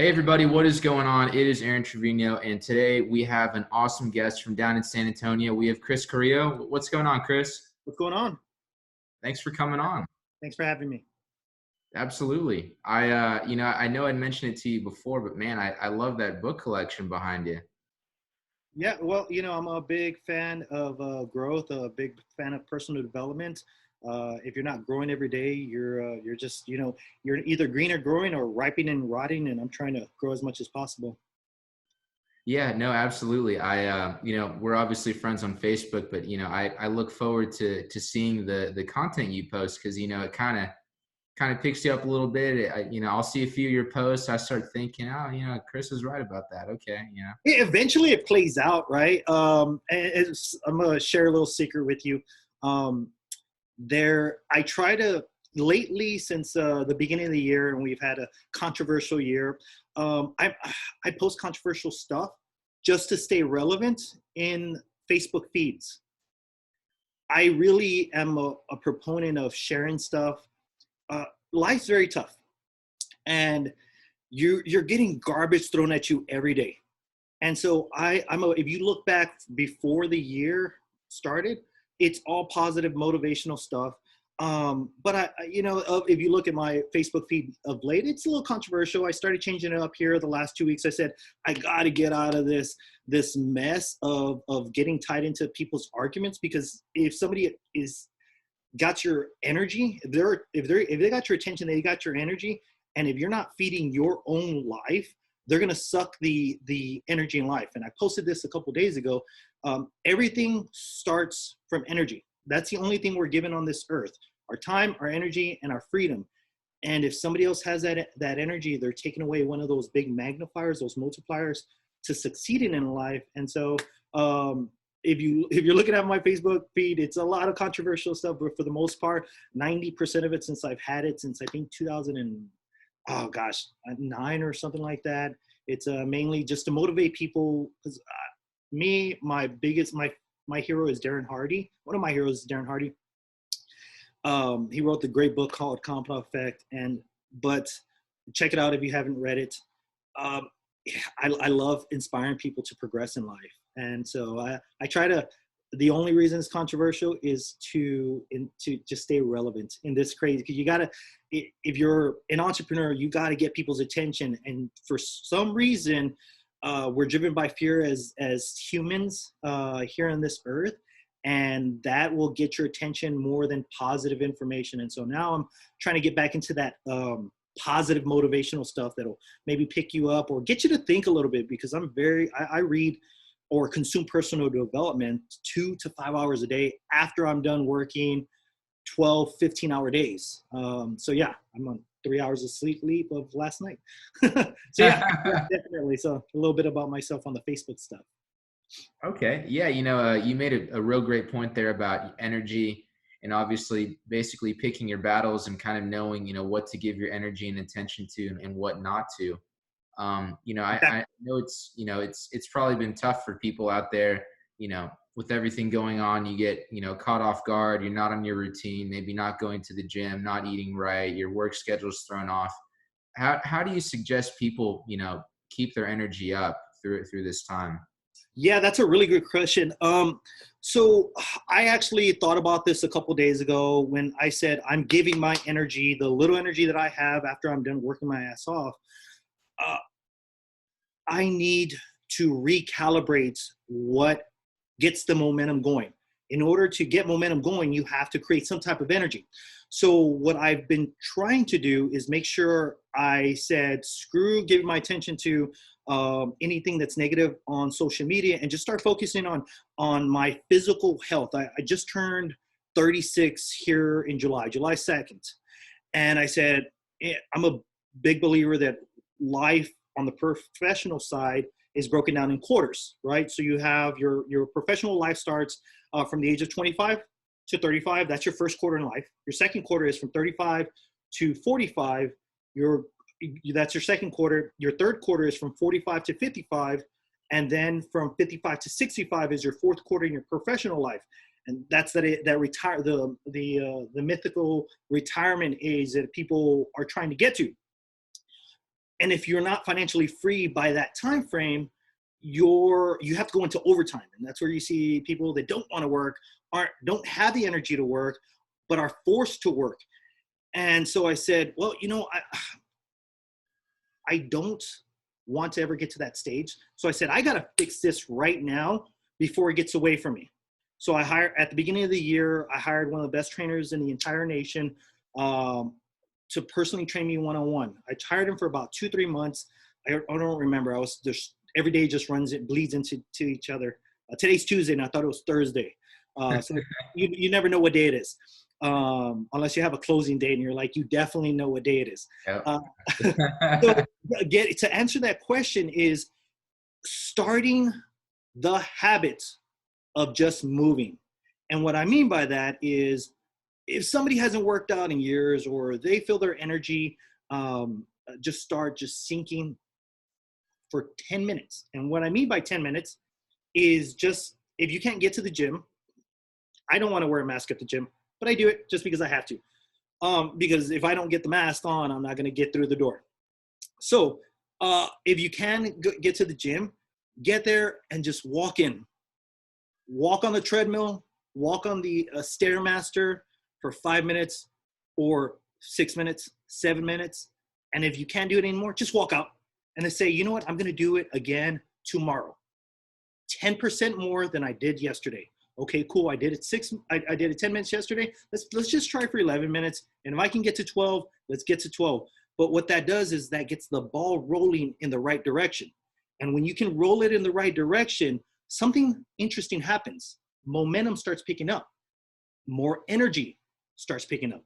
Hey everybody, what is going on? It is Aaron Trevino, and today we have an awesome guest from down in San Antonio. We have Chris Carrillo. What's going on, Chris? What's going on? Thanks for coming on. Thanks for having me. Absolutely. I know I'd mentioned it to you before, but man, I love that book collection behind you. Yeah, well, I'm a big fan of growth, a big fan of personal development. If you're not growing every day, you're just, you're either green or growing or ripening and rotting. And I'm trying to grow as much as possible. Yeah, no, absolutely. We're obviously friends on Facebook, but I look forward to seeing the content you post because it kind of picks you up a little bit. I'll see a few of your posts. I start thinking, oh, Chris is right about that. Okay, Eventually, it plays out, right? I'm gonna share a little secret with you. Um, I try to lately since the beginning of the year, and we've had a controversial year. I post controversial stuff just to stay relevant in Facebook feeds. I really am a proponent of sharing stuff. Life's very tough, and you're getting garbage thrown at you every day. And so if you look back before the year started, it's all positive motivational stuff. But if you look at my Facebook feed of late, it's a little controversial. I started changing it up here the last 2 weeks. I said, I got to get out of this mess of getting tied into people's arguments, because if somebody is got your energy, if they got your attention, they got your energy. And if you're not feeding your own life, they're going to suck the energy in life. And I posted this a couple days ago. Everything starts from energy. That's the only thing we're given on this earth: our time, our energy, and our freedom. And if somebody else has that energy, they're taking away one of those big magnifiers, those multipliers to succeeding in life. And so if you're looking at my Facebook feed, it's a lot of controversial stuff, but for the most part, 90% of it, since I've had it since I think 2009 or something like that. It's mainly just to motivate people, because my hero is Darren Hardy. One of my heroes is Darren Hardy. He wrote the great book called Compound Effect, but check it out if you haven't read it. Um, I love inspiring people to progress in life, and so I try to. The only reason it's controversial is to just stay relevant in this crazy. Because you gotta, if you're an entrepreneur, you gotta get people's attention, and for some reason, we're driven by fear as humans here on this earth, and that will get your attention more than positive information. And so now I'm trying to get back into that positive motivational stuff that'll maybe pick you up or get you to think a little bit, because I read or consume personal development 2 to 5 hours a day after I'm done working 12, 15-hour days. So yeah, I'm on 3 hours of sleep of last night. So yeah, definitely. So a little bit about myself on the Facebook stuff. Okay. Yeah. You made a real great point there about energy and obviously basically picking your battles and kind of knowing, what to give your energy and attention to and what not to. I know it's probably been tough for people out there, with everything going on. You get, caught off guard. You're not on your routine, maybe not going to the gym, not eating right. Your work schedule's thrown off. How do you suggest people, keep their energy up through this time? Yeah, that's a really good question. So I actually thought about this a couple days ago when I said I'm giving my energy, the little energy that I have after I'm done working my ass off. Uh, I need to recalibrate what gets the momentum going. In order to get momentum going, you have to create some type of energy. So what I've been trying to do is make sure I said, screw giving my attention to anything that's negative on social media, and just start focusing on my physical health. I just turned 36 here in July 2nd. And I said, I'm a big believer that life on the professional side is broken down in quarters, right? So you have your professional life starts from the age of 25 to 35. That's your first quarter in life. Your second quarter is from 35 to 45. That's your second quarter. Your third quarter is from 45 to 55. And then from 55 to 65 is your fourth quarter in your professional life. And that's the mythical retirement age that people are trying to get to. And if you're not financially free by that time frame, you have to go into overtime. And that's where you see people that don't want to work, don't have the energy to work, but are forced to work. And so I said, well, I don't want to ever get to that stage. So I said, I got to fix this right now before it gets away from me. So at the beginning of the year, I hired one of the best trainers in the entire nation to personally train me one-on-one. I hired him for about 2-3 months. I don't remember. I was just, every day just bleeds into each other. Today's Tuesday and I thought it was Thursday. So you never know what day it is. Unless you have a closing date and you're like, you definitely know what day it is. Yep. So to answer that question is starting the habit of just moving. And what I mean by that is if somebody hasn't worked out in years or they feel their energy just sinking for 10 minutes. And what I mean by 10 minutes is just, if you can't get to the gym, I don't want to wear a mask at the gym, but I do it just because I have to. Because if I don't get the mask on, I'm not going to get through the door. So if you can get to the gym, get there and just walk in. Walk on the treadmill, walk on the Stairmaster for 5 minutes or 6 minutes, 7 minutes. And if you can't do it anymore, just walk out and then say, you know what, I'm going to do it again tomorrow. 10% more than I did yesterday. Okay, cool. I did it 10 minutes yesterday. Let's just try for 11 minutes. And if I can get to 12, let's get to 12. But what that does is that gets the ball rolling in the right direction. And when you can roll it in the right direction, something interesting happens. Momentum starts picking up. More energy starts picking up.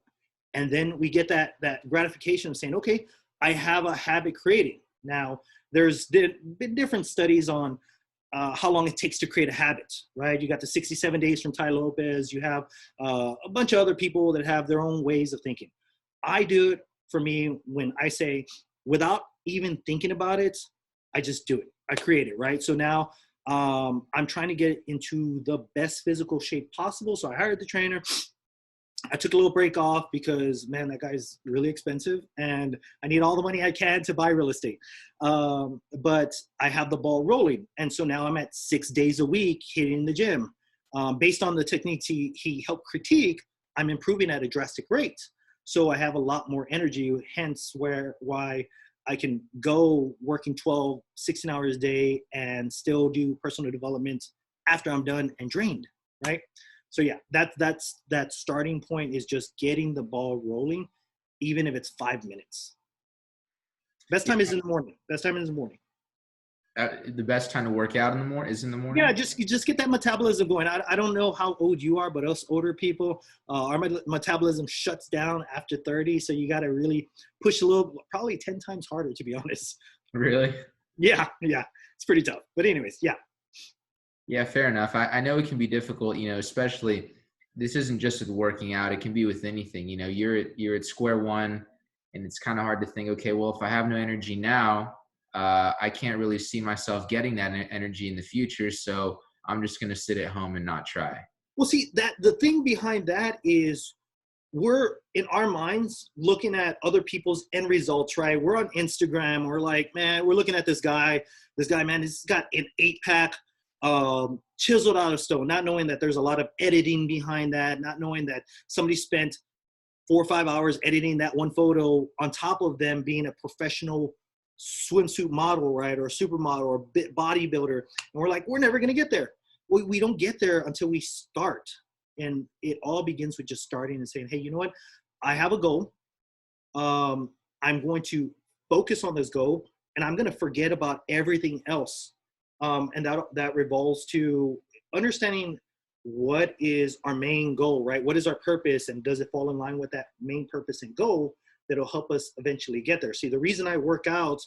And then we get that gratification of saying, okay, I have a habit creating. Now, there's been different studies on how long it takes to create a habit, right? You got the 67 days from Tai Lopez. You have a bunch of other people that have their own ways of thinking. I do it for me when I say, without even thinking about it, I just do it. I create it, right? So now I'm trying to get into the best physical shape possible. So I hired the trainer. I took a little break off because, man, that guy's really expensive and I need all the money I can to buy real estate. But I have the ball rolling. And so now I'm at 6 days a week hitting the gym. Based on the techniques he helped critique, I'm improving at a drastic rate. So I have a lot more energy, hence why I can go working 12, 16 hours a day and still do personal development after I'm done and drained, right? So yeah, that starting point is just getting the ball rolling, even if it's 5 minutes. Best time is in the morning. The best time to work out is in the morning? Yeah, just get that metabolism going. I don't know how old you are, but us older people, our metabolism shuts down after 30. So you got to really push a little, probably 10 times harder, to be honest. Really? Yeah. It's pretty tough. But anyways, yeah. Yeah, fair enough. I know it can be difficult, especially this isn't just with working out. It can be with anything. You're at square one and it's kind of hard to think, okay, well, if I have no energy now, I can't really see myself getting that energy in the future. So I'm just going to sit at home and not try. Well, see, the thing behind that is we're in our minds looking at other people's end results, right? We're on Instagram. We're like, man, we're looking at this guy, man, he's got an 8-pack chiseled out of stone, not knowing that there's a lot of editing behind that, not knowing that somebody spent 4 or 5 hours editing that one photo on top of them being a professional swimsuit model, right? Or a supermodel or bodybuilder. And we're like, we're never going to get there. We don't get there until we start. And it all begins with just starting and saying, hey, you know what? I have a goal. I'm going to focus on this goal and I'm going to forget about everything else. And that revolves to understanding what is our main goal, right? What is our purpose and does it fall in line with that main purpose and goal that'll help us eventually get there? See, the reason I work out,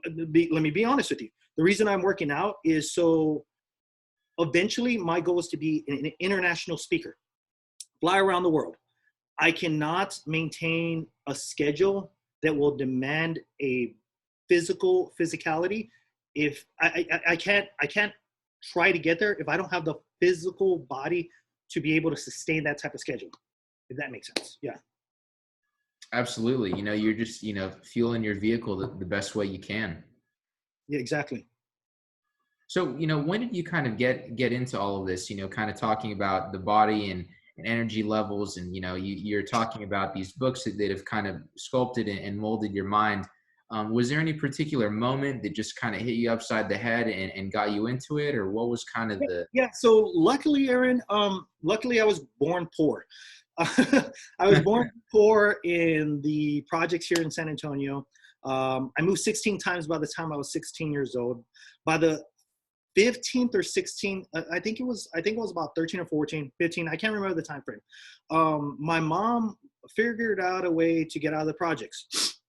let me be honest with you. The reason I'm working out is so eventually my goal is to be an international speaker, fly around the world. I cannot maintain a schedule that will demand a physicality. If I can't try to get there if I don't have the physical body to be able to sustain that type of schedule, if that makes sense. Yeah. Absolutely. You're just, fueling your vehicle the best way you can. Yeah, exactly. So, when did you kind of get into all of this, kind of talking about the body and energy levels, and, you're talking about these books that have kind of sculpted and molded your mind. Was there any particular moment that just kind of hit you upside the head and got you into it, or what was kind of the? Yeah. So luckily, Aaron, luckily I was born poor. I was born poor in the projects here in San Antonio. I moved 16 times by the time I was 16 years old. By the 15th or 16th, I think it was about 13 or 14, 15. I can't remember the time frame. My mom figured out a way to get out of the projects.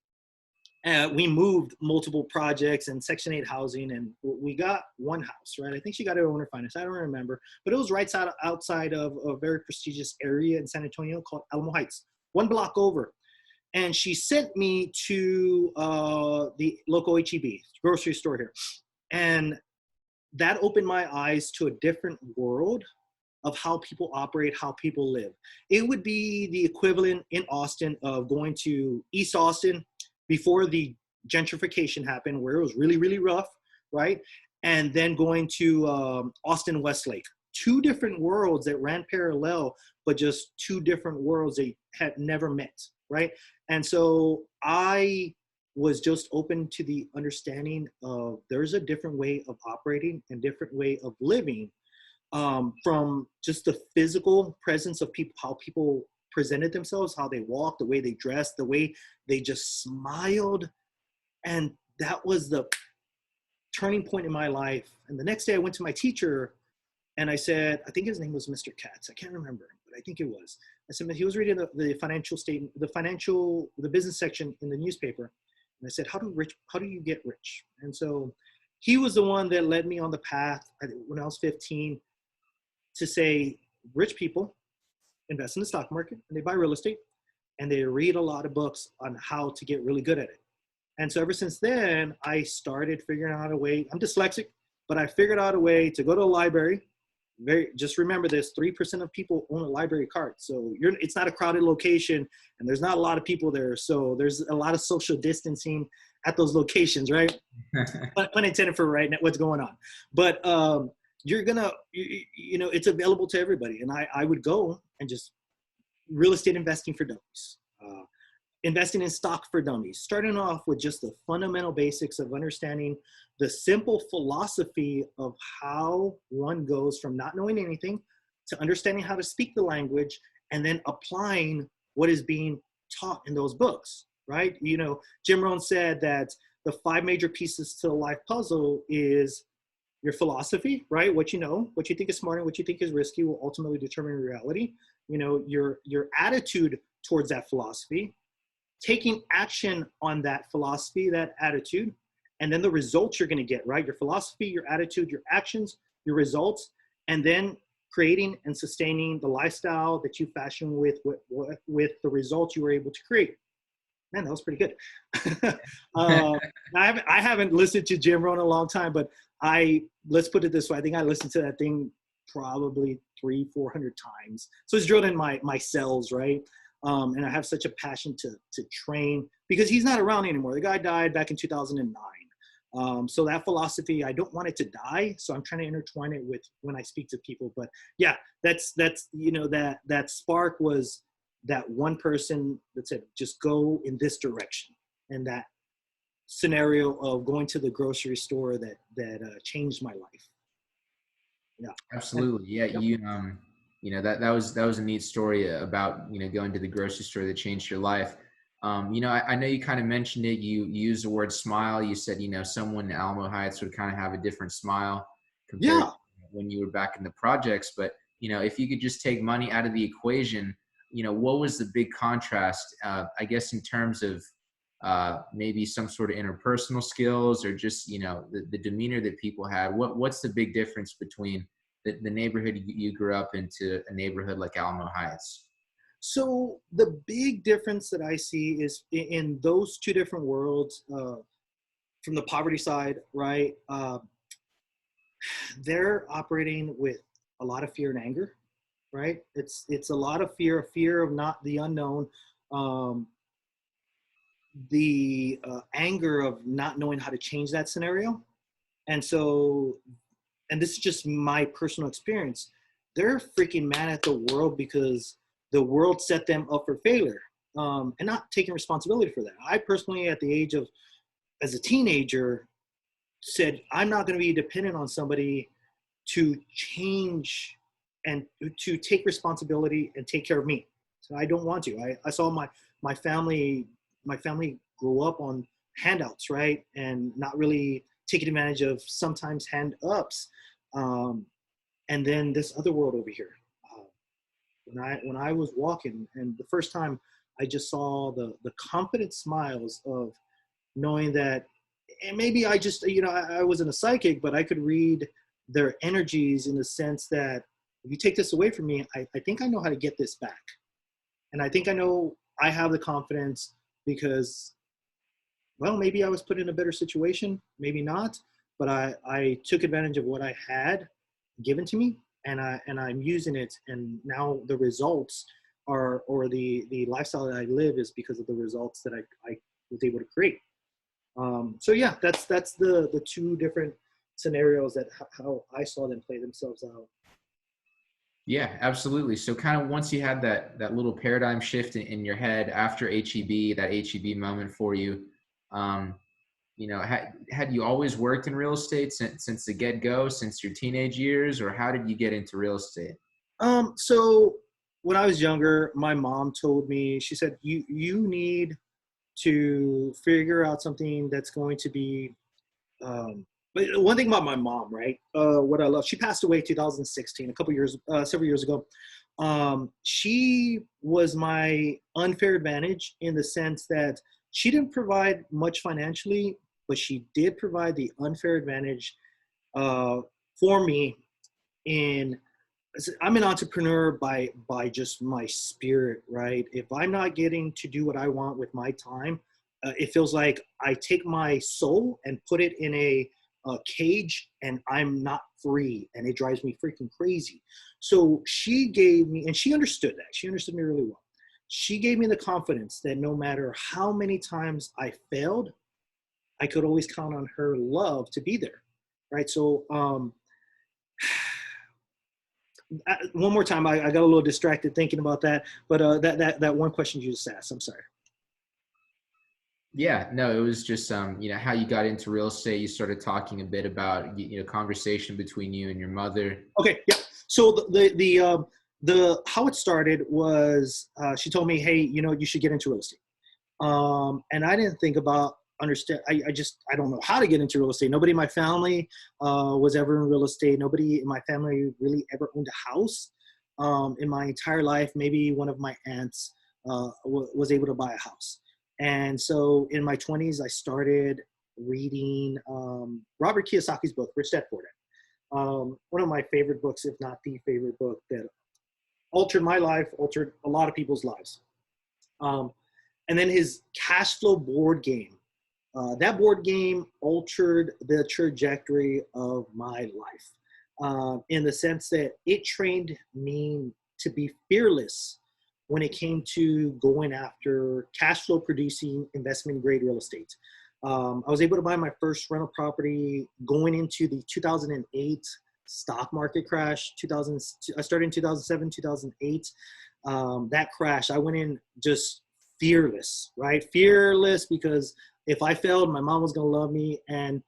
We moved multiple projects and Section 8 housing, and we got one house, right? I think she got it owner finance. I don't remember, but it was right outside of a very prestigious area in San Antonio called Alamo Heights, one block over. And she sent me to the local HEB, grocery store here. And that opened my eyes to a different world of how people operate, how people live. It would be the equivalent in Austin of going to East Austin before the gentrification happened, where it was really, really rough, right? And then going to Austin Westlake. Two different worlds that ran parallel, but just two different worlds they had never met, right? And so I was just open to the understanding of there's a different way of operating and different way of living, from just the physical presence of people, how people presented themselves, how they walked, the way they dressed, the way they just smiled. And that was the turning point in my life. And the next day I went to my teacher and I said, I think his name was Mr. Katz. I can't remember, but I think it was. I said, he was reading the financial statement, the business section in the newspaper. And I said, how do you get rich? And so he was the one that led me on the path when I was 15 to say, rich people invest in the stock market and they buy real estate and they read a lot of books on how to get really good at it. And so ever since then, I started figuring out a way. I'm dyslexic, but I figured out a way to go to a library. Just remember this, 3% of people own a library card. So it's not a crowded location and there's not a lot of people there. So there's a lot of social distancing at those locations, right? Pun intended for right now, what's going on. But you're gonna, it's available to everybody. And I would go and just real estate investing for dummies, investing in stock for dummies, starting off with just the fundamental basics of understanding the simple philosophy of how one goes from not knowing anything to understanding how to speak the language and then applying what is being taught in those books, right? Jim Rohn said that the 5 major pieces to the life puzzle is your philosophy, right? What you think is smart and what you think is risky will ultimately determine reality. Your attitude towards that philosophy, taking action on that philosophy, that attitude, and then the results you're going to get, right? Your philosophy, your attitude, your actions, your results, and then creating and sustaining the lifestyle that you fashion with the results you were able to create. Man, that was pretty good. I haven't listened to Jim Rohn in a long time, but let's put it this way. I think I listened to that thing probably 300-400 times. So it's drilled in my cells, right? And I have such a passion to train because he's not around anymore. The guy died back in 2009. So that philosophy, I don't want it to die. So I'm trying to intertwine it with when I speak to people. But yeah, that's that spark was that one person that said, just go in this direction. And that scenario of going to the grocery store that changed my life. Yeah. Absolutely. Yeah. Yep. That was a neat story about, going to the grocery store that changed your life. I know you kind of mentioned it. You used the word smile. You said, someone in Alamo Heights would kind of have a different smile compared Yeah. to when you were back in the projects. But, if you could just take money out of the equation, what was the big contrast, I guess, in terms of maybe some sort of interpersonal skills or just, the demeanor that people had? What's the big difference between the neighborhood you grew up into a neighborhood like Alamo Heights? So the big difference that I see is in those two different worlds, from the poverty side, right? They're operating with a lot of fear and anger, right? It's a lot of fear of not the unknown. the anger of not knowing how to change that scenario. And so, and this is just my personal experience, they're freaking mad at the world because the world set them up for failure, and not taking responsibility for that. I personally, at the age of, as a teenager, said, I'm not going to be dependent on somebody to change and to take responsibility and take care of me. So I don't want to. I saw my family, my family grew up on handouts, right? And not really taking advantage of sometimes hand ups. And then this other world over here. Uh, when I was walking, and the first time I just saw the confident smiles of knowing that, and maybe I just, I wasn't a psychic, but I could read their energies in the sense that if you take this away from me, I think I know how to get this back. And I think I know I have the confidence because, well, maybe I was put in a better situation, maybe not, but I took advantage of what I had given to me, and I'm using it. And now the results are, or the lifestyle that I live is because of the results that I was able to create. So yeah, that's the two different scenarios that how I saw them play themselves out. Yeah, absolutely. So kind of once you had that little paradigm shift in your head after HEB, that HEB moment for you, um, had you always worked in real estate since the get-go, since your teenage years, or how did you get into real estate? So when I was younger, my mom told me, she said, you need to figure out something that's going to be, but one thing about my mom, right? What I love, she passed away 2016, a couple years, several years ago. She was my unfair advantage in the sense that she didn't provide much financially, but she did provide the unfair advantage uh, for me in, I'm an entrepreneur by just my spirit, right? If I'm not getting to do what I want with my time, it feels like I take my soul and put it in a cage, and I'm not free, and it drives me freaking crazy. So she gave me, and she understood that. She understood me really well. She gave me the confidence that no matter how many times I failed, I could always count on her love to be there, right? So one more time, I got a little distracted thinking about that, but that one question you just asked, I'm sorry. Yeah, no, it was just how you got into real estate. You started talking a bit about conversation between you and your mother. Okay, yeah. So the how it started was she told me, hey, you should get into real estate. And I didn't think about understand. I don't know how to get into real estate. Nobody in my family was ever in real estate. Nobody in my family really ever owned a house. In my entire life, maybe one of my aunts was able to buy a house. And so in my 20s, I started reading Robert Kiyosaki's book, Rich Dad Poor Dad. One of my favorite books, if not the favorite book, that altered my life, altered a lot of people's lives. And then his cash flow board game. That board game altered the trajectory of my life in the sense that it trained me to be fearless when it came to going after cash flow producing investment grade real estate. I was able to buy my first rental property going into the 2008 stock market crash. I started in 2007, 2008. That crash, I went in just fearless, right? Fearless because if I failed, my mom was going to love me. And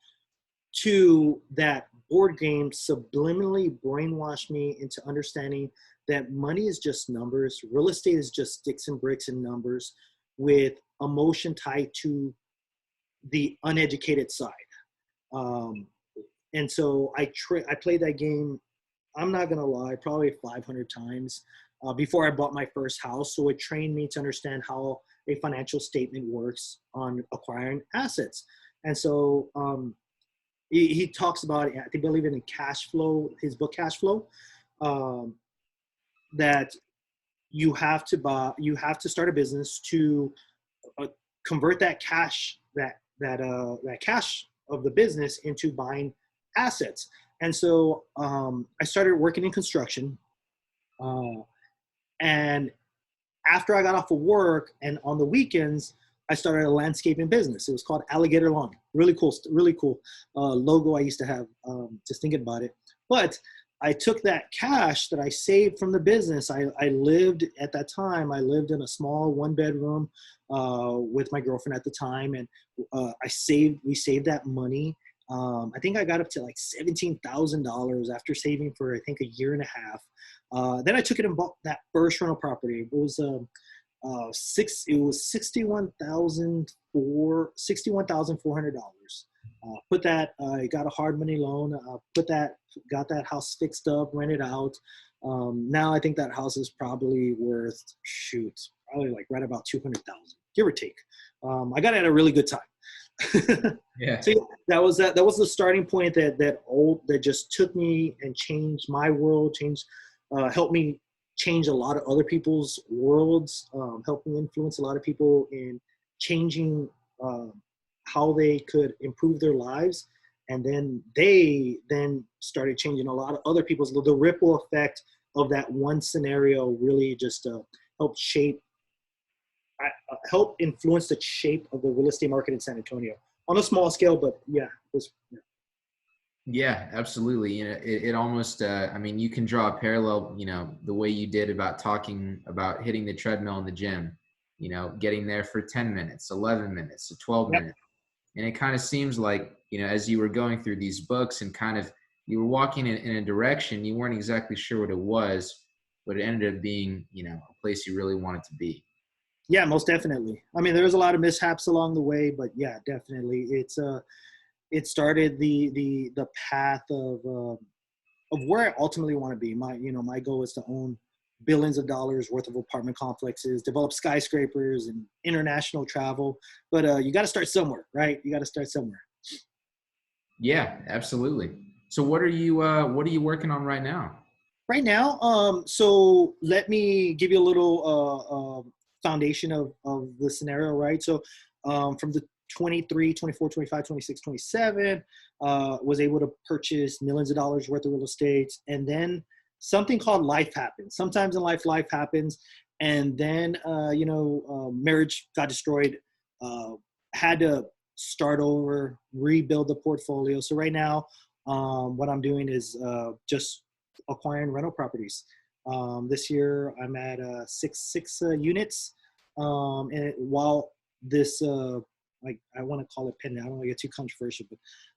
two, that board game subliminally brainwashed me into understanding that money is just numbers. Real estate is just sticks and bricks and numbers with emotion tied to the uneducated side. And so I played that game, I'm not going to lie, probably 500 times before I bought my first house. So it trained me to understand how a financial statement works on acquiring assets. And so he talks about, I believe in cash flow, his book Cash Flow, that you have to start a business to convert that cash, that cash of the business into buying assets. And so I started working in construction. And after I got off of work and on the weekends, I started a landscaping business. It was called Alligator Lawn. Really cool logo I used to have, just thinking about it. But I took that cash that I saved from the business. I lived at that time, I lived in a small 1-bedroom with my girlfriend at the time. And we saved that money. I think I got up to like $17,000 after saving for, I think, a year and a half. Then I took it and bought that first rental property. It was $61,400. Put that, I got a hard money loan. Got that house fixed up, rented out. Now I think that house is probably worth, probably like right about 200,000, give or take. I got it at a really good time. Yeah. So that was the starting point that just took me and changed my world, helped me change a lot of other people's worlds, helped me influence a lot of people in changing how they could improve their lives. And then they started changing a lot of other people's. The ripple effect of that one scenario really just help influence the shape of the real estate market in San Antonio on a small scale. But yeah. Yeah, absolutely. You know, it almost, I mean, you can draw a parallel, you know, the way you did about talking about hitting the treadmill in the gym, you know, getting there for 10 minutes, 11 minutes, 12 Yep. minutes. And it kind of seems like, you know, as you were going through these books and kind of, you were walking in a direction, you weren't exactly sure what it was, but it ended up being, you know, a place you really wanted to be. Yeah, most definitely. I mean, there was a lot of mishaps along the way, but yeah, definitely. It started the path of where I ultimately want to be. My goal is to own billions of dollars worth of apartment complexes, develop skyscrapers and international travel. But you got to start somewhere, right? You got to start somewhere. Yeah, absolutely. So what are you working on right now? Right now, so let me give you a little foundation of the scenario, right? So from the 23, 24, 25, 26, 27, was able to purchase millions of dollars worth of real estate. And then something called life happens. Sometimes in life happens. And then, marriage got destroyed, had to start over, rebuild the portfolio. So right now, what I'm doing is just acquiring rental properties. This year, I'm at six units. And while this like I want to call it pending. I don't want to get too controversial,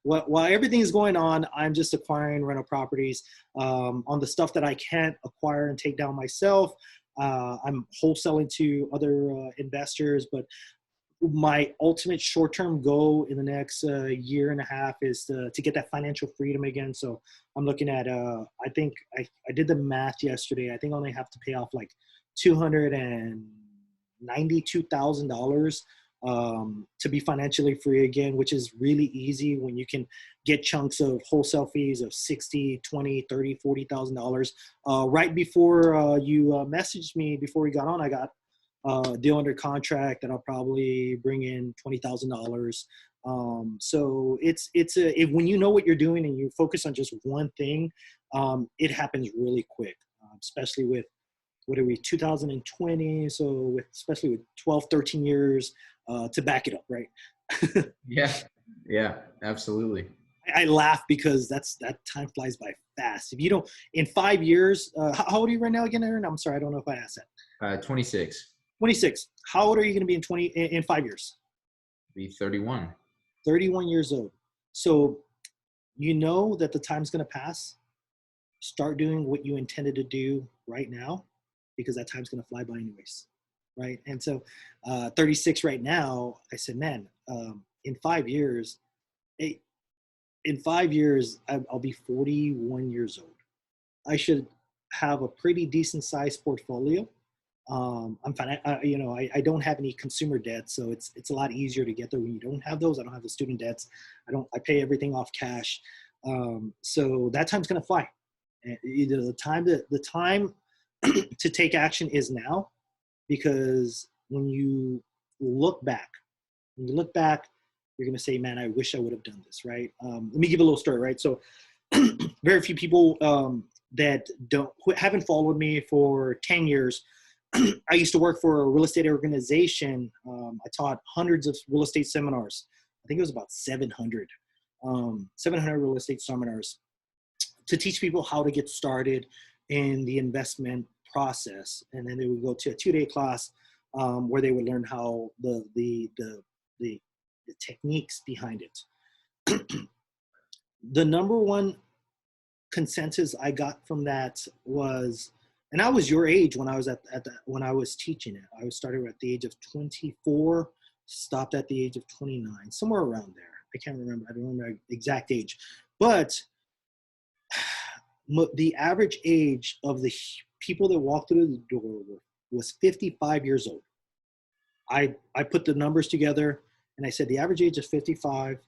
but while everything is going on, I'm just acquiring rental properties on the stuff that I can't acquire and take down myself. I'm wholesaling to other investors, but my ultimate short-term goal in the next year and a half is to get that financial freedom again. So I'm looking at, I think I did the math yesterday. I think I only have to pay off like $292,000 to be financially free again, which is really easy when you can get chunks of wholesale fees of $60, $20, $30, $40,000. Right before you messaged me, before we got on, I got a deal under contract that I'll probably bring in $20,000. So when you know what you're doing and you focus on just one thing, it happens really quick, especially with, what are we, 2020? So especially with 12, 13 years to back it up, right? Yeah, absolutely. I laugh because that time flies by fast. If you don't, in 5 years, how old are you right now again, Aaron? I'm sorry, I don't know if I asked that. 26. 26. How old are you going to be in 5 years? Be 31. 31 years old. So you know that the time's going to pass. Start doing what you intended to do right now, because that time's going to fly by anyways, right? And so 36 right now, I said, man, in 5 years, I'll be 41 years old. I should have a pretty decent sized portfolio. I'm fine. I don't have any consumer debt, so it's a lot easier to get there when you don't have those. I don't have the student debts. I pay everything off cash. So that time's going to fly. Either the time to take action is now, because when you look back, you're going to say, man, I wish I would have done this, right? Let me give a little story, right? So very few people that haven't followed me for 10 years I used to work for a real estate organization. I taught hundreds of real estate seminars. I think it was about 700 real estate seminars to teach people how to get started in the investment process. And then they would go to a 2-day class where they would learn how the techniques behind it. The number one consensus I got from that was, and I was your age when I was when I was teaching it. I started at the age of 24, stopped at the age of 29, somewhere around there. I can't remember. I don't remember the exact age, but the average age of the people that walked through the door was 55 years old. I put the numbers together and I said the average age is 55.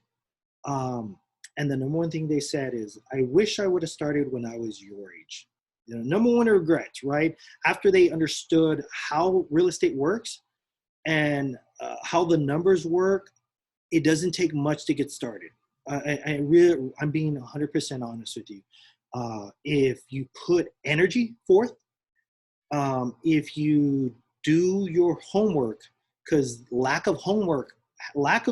And the number one thing they said is, I wish I would have started when I was your age. You know, number one regret, right? After they understood how real estate works and how the numbers work, it doesn't take much to get started. I'm being 100% honest with you. If you put energy forth, if you do your homework, because lack of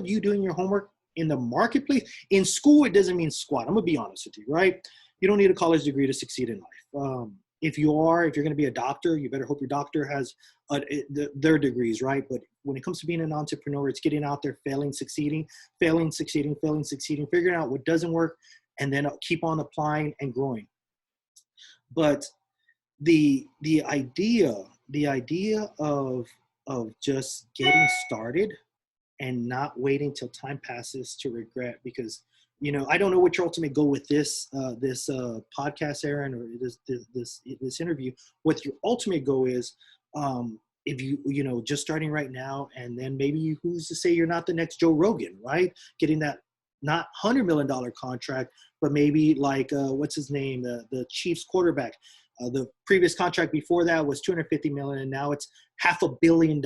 you doing your homework in the marketplace, in school, it doesn't mean squat. I'm gonna be honest with you, right? You don't need a college degree to succeed in life. If you're gonna be a doctor, you better hope your doctor has their degrees, right? But when it comes to being an entrepreneur, it's getting out there, failing, succeeding, figuring out what doesn't work, and then keep on applying and growing. But the idea of just getting started and not waiting till time passes to regret, because I don't know what your ultimate goal with this podcast, Aaron, or this interview. What your ultimate goal is, if you just starting right now, and then maybe who's to say you're not the next Joe Rogan, right? Getting that not $100 million contract, but maybe like what's his name, the Chiefs quarterback. The previous contract before that was $250 million, and now it's $500 million,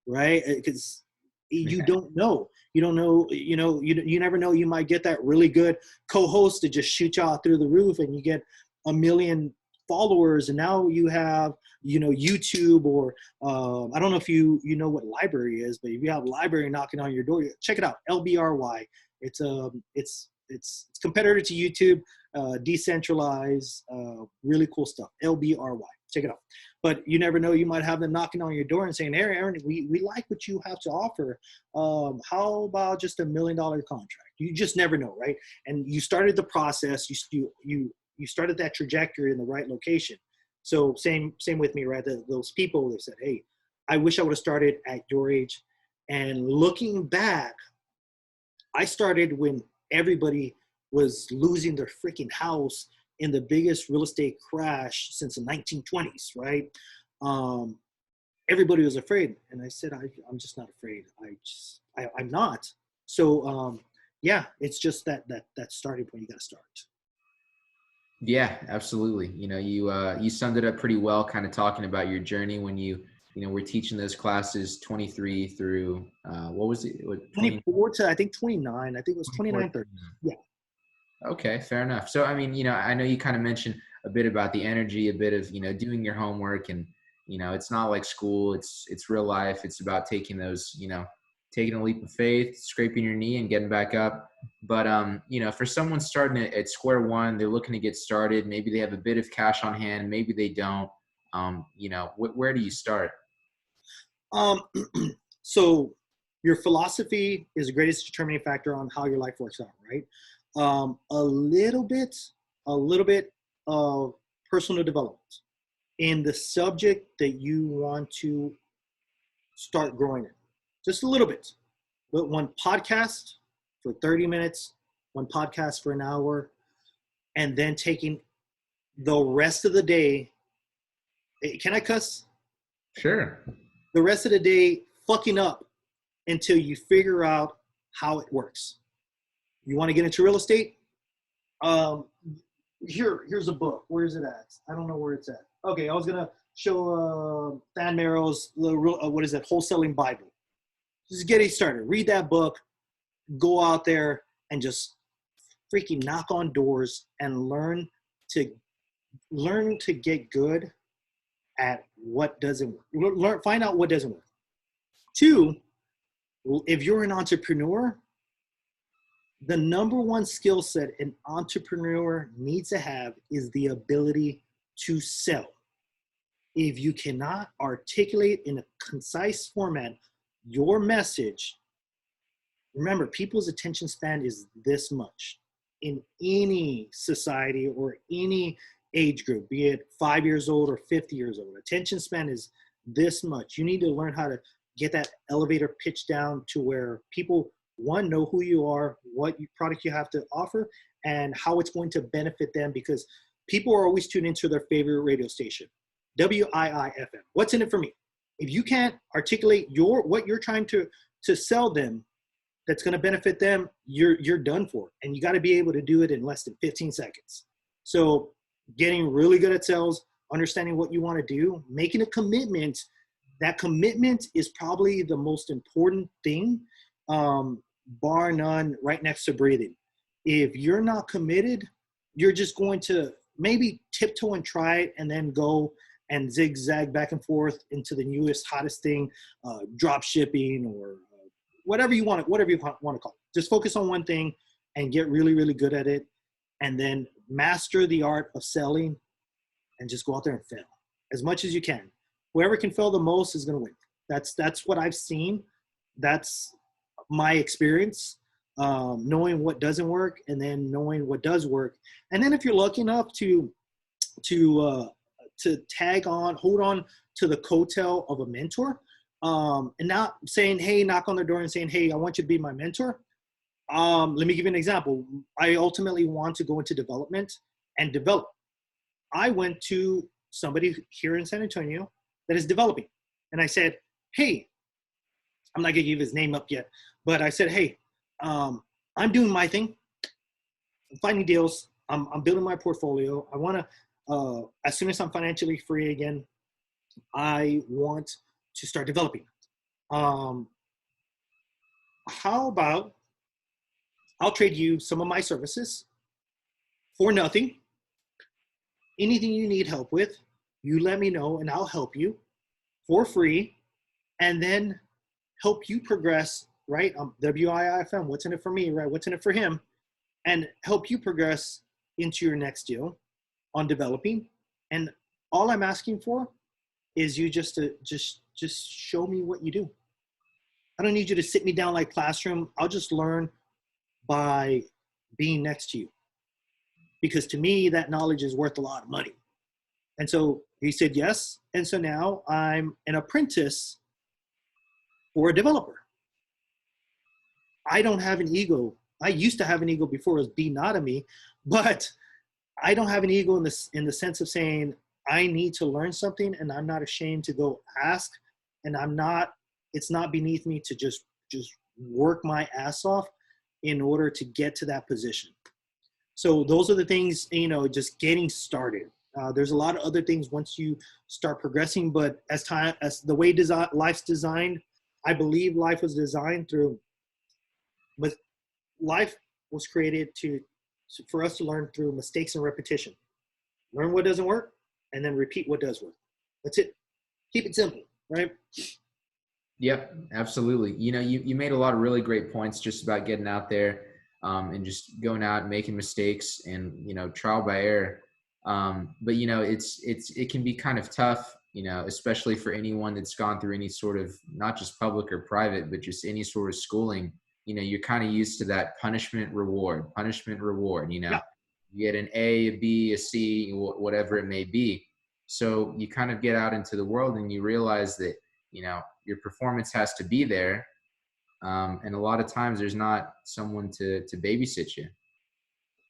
right? Because you don't know. You don't know, you never know. You might get that really good co-host to just shoot you out through the roof, and you get 1 million followers, and now you have, YouTube, or I don't know if you know what library is, but if you have a library knocking on your door, check it out. LBRY. It's competitor to YouTube, decentralized, really cool stuff. LBRY. Check it out. But you never know, you might have them knocking on your door and saying, "Hey, Aaron, we like what you have to offer. How about just $1 million contract?" You just never know, right? And you started the process. You started that trajectory in the right location. So same with me, right? Those people that said, "Hey, I wish I would have started at your age." And looking back, I started when everybody was losing their freaking house in the biggest real estate crash since the 1920s, right? Everybody was afraid. And I said, I'm just not afraid. I'm not. So, yeah, it's just that starting point. You got to start. Yeah, absolutely. You summed it up pretty well, kind of talking about your journey when we're teaching those classes 23 through, what was it? 24 to, I think, 29. I think it was 29, 30. Yeah. Okay, fair enough. So, I mean, I know you kind of mentioned a bit about the energy, a bit of, doing your homework, and, it's not like school, it's real life. It's about taking those, taking a leap of faith, scraping your knee and getting back up. But, for someone starting at square one, they're looking to get started. Maybe they have a bit of cash on hand, maybe they don't. Where do you start? So your philosophy is the greatest determining factor on how your life works out, right? A little bit of personal development in the subject that you want to start growing in. Just a little bit. But one podcast for 30 minutes, one podcast for an hour, and then taking the rest of the day. Can I cuss? Sure. The rest of the day fucking up until you figure out how it works. You want to get into real estate? Here's a book. Where is it at? I don't know where it's at. Okay, I was gonna show Than Merrill's Wholesaling Bible. Just get it started. Read that book. Go out there and just freaking knock on doors and learn to get good at what doesn't work. Find out what doesn't work. Two, if you're an entrepreneur, the number one skill set an entrepreneur needs to have is the ability to sell. If you cannot articulate in a concise format your message, remember, people's attention span is this much in any society or any age group, be it 5 years old or 50 years old. Attention span is this much. You need to learn how to get that elevator pitch down to where people, one, know who you are, what product you have to offer, and how it's going to benefit them, because people are always tuned into their favorite radio station, WIIFM. What's in it for me? If you can't articulate what you're trying to sell them, that's going to benefit them, you're done for. And you got to be able to do it in less than 15 seconds. So getting really good at sales, understanding what you want to do, making a commitment. That commitment is probably the most important thing, bar none, right next to breathing. If you're not committed, you're just going to maybe tiptoe and try it and then go and zigzag back and forth into the newest, hottest thing, drop shipping or whatever you want to call it. Just focus on one thing and get really, really good at it, and then master the art of selling and just go out there and fail as much as you can. Whoever can fail the most is going to win. That's what I've seen. That's my experience, knowing what doesn't work and then knowing what does work. And then if you're lucky enough to tag on, hold on to the coattail of a mentor, and not saying, hey, knock on their door and saying, hey, I want you to be my mentor. Let me give you an example. I ultimately want to go into development and develop. I went to somebody here in San Antonio that is developing. And I said, hey, I'm not going to give his name up yet, but I said, hey, I'm doing my thing. I'm finding deals. I'm building my portfolio. I want to, as soon as I'm financially free again, I want to start developing. How about I'll trade you some of my services for nothing. Anything you need help with, you let me know and I'll help you for free, and then help you progress, right? WIIFM, what's in it for me, right? What's in it for him? And help you progress into your next deal on developing. And all I'm asking for is you just show me what you do. I don't need you to sit me down like classroom. I'll just learn by being next to you. Because to me, that knowledge is worth a lot of money. And so he said yes. And so now I'm an apprentice for a developer. I don't have an ego. I used to have an ego before it was be not of me, but I don't have an ego in the sense of saying I need to learn something and I'm not ashamed to go ask, and it's not beneath me to just work my ass off in order to get to that position. So those are the things, just getting started. There's a lot of other things once you start progressing, but as the way life's designed, I believe life was designed but life was created for us to learn through mistakes and repetition. Learn what doesn't work and then repeat what does work. That's it. Keep it simple, right? Yep, absolutely. You made a lot of really great points just about getting out there and just going out and making mistakes and, trial by error. But it can be kind of tough, especially for anyone that's gone through any sort of, not just public or private, but just any sort of schooling. You're kind of used to that punishment reward, Yeah. you get an A, a B, a C, whatever it may be. So you kind of get out into the world and you realize that, your performance has to be there. And a lot of times there's not someone to babysit you.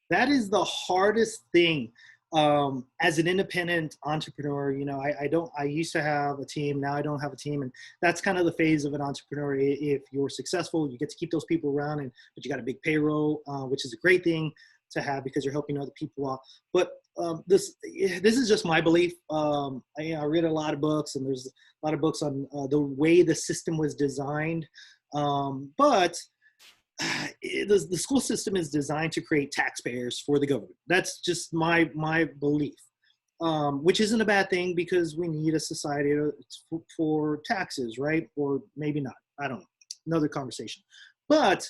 That is the hardest thing. As an independent entrepreneur, I used to have a team. Now I don't have a team. And that's kind of the phase of an entrepreneur. If you're successful, you get to keep those people around, but you got a big payroll, which is a great thing to have because you're helping other people out. But this is just my belief. I read a lot of books, and there's a lot of books on the way the system was designed. But the school system is designed to create taxpayers for the government. That's just my belief. which isn't a bad thing because we need a society for taxes, right? Or maybe not. I don't know. Another conversation. But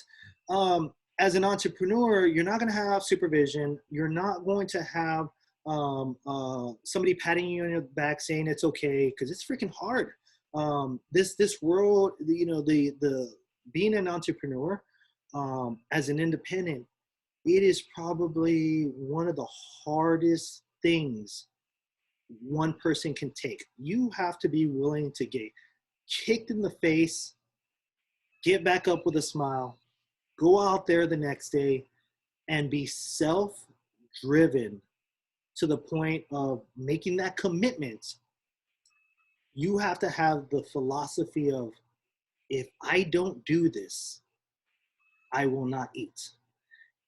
as an entrepreneur, you're not going to have supervision. You're not going to have somebody patting you on your back saying it's okay, because it's freaking hard. This world, the being an entrepreneur as an independent, it is probably one of the hardest things one person can take. You have to be willing to get kicked in the face, get back up with a smile, go out there the next day, and be self-driven to the point of making that commitment. You have to have the philosophy of, if I don't do this, I will not eat.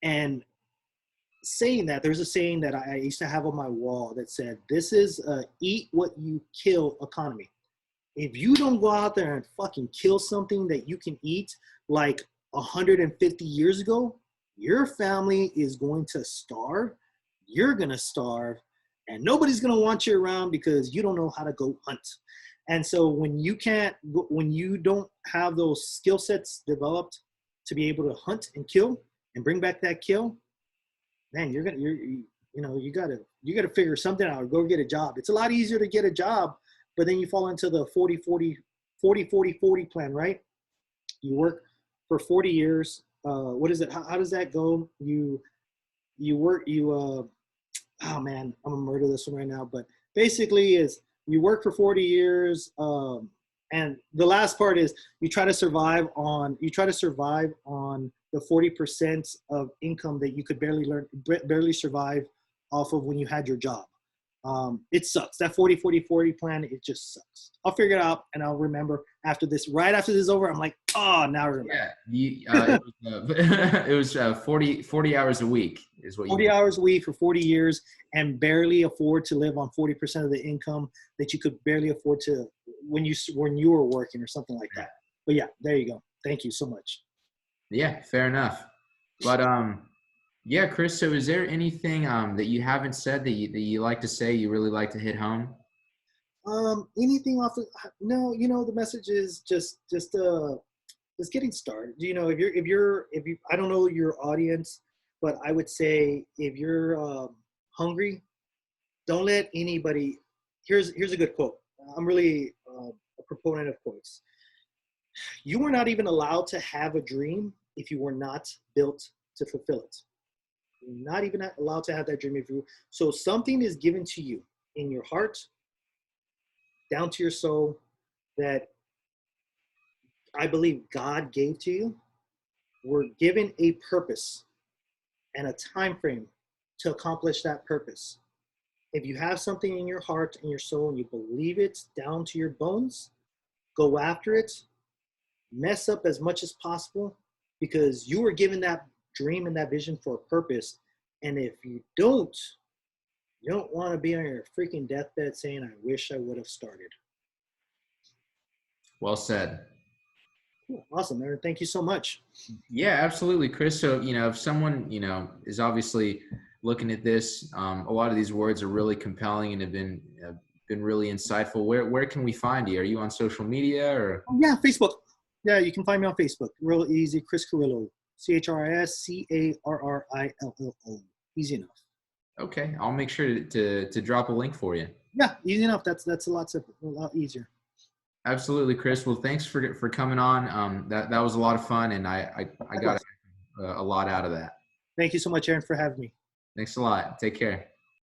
And saying that, there's a saying that I used to have on my wall that said, this is a eat what you kill economy. If you don't go out there and fucking kill something that you can eat like 150 years ago, your family is going to starve, you're going to starve, and nobody's going to want you around because you don't know how to go hunt. And so when you don't have those skill sets developed to be able to hunt and kill and bring back that kill, man, you gotta figure something out or go get a job. It's a lot easier to get a job, but then you fall into the 40 plan, right? You work for 40 years. What is it? How does that go? Oh man, I'm gonna murder this one right now, but basically is you work for 40 years, and the last part is you try to survive on the 40% of income that you could barely survive off of when you had your job. It sucks. That 40 plan, it just sucks. I'll figure it out and I'll remember after this. Right after this is over, I'm like, oh, now I remember. Yeah, it was 40 hours a week is what you 40 hours a week for 40 years and barely afford to live on 40% of the income that you could barely afford to when you were working or something like that. But yeah, there you go. Thank you so much. Yeah, fair enough. But yeah, Chris, so is there anything that you haven't said that you like to say, you really like to hit home? Anything off the, no, the message is just getting started. If you, I don't know your audience, but I would say if you're hungry, don't let anybody, here's a good quote. I'm really a proponent of quotes. You were not even allowed to have a dream if you were not built to fulfill it. You're not even allowed to have that dream if you, so something is given to you in your heart, down to your soul, that I believe God gave to you. We're given a purpose and a time frame to accomplish that purpose. If you have something in your heart and your soul and you believe it down to your bones, go after it, mess up as much as possible, because you were given that dream and that vision for a purpose. And if you don't want to be on your freaking deathbed saying, I wish I would have started. Well said. Cool. Awesome, Aaron. Thank you so much. Yeah, absolutely, Chris. So, if someone, is obviously looking at this, a lot of these words are really compelling and have been really insightful. Where can we find you? Are you on social media or? Oh, yeah, Facebook. Yeah, you can find me on Facebook. Real easy. Chris Carrillo. CHRISCARRILLO. Easy enough. Okay, I'll make sure to drop a link for you. Yeah, easy enough. That's a lot simpler, a lot easier. Absolutely, Chris. Well, thanks for coming on. That was a lot of fun, and I got a lot out of that. Thank you so much, Aaron, for having me. Thanks a lot. Take care.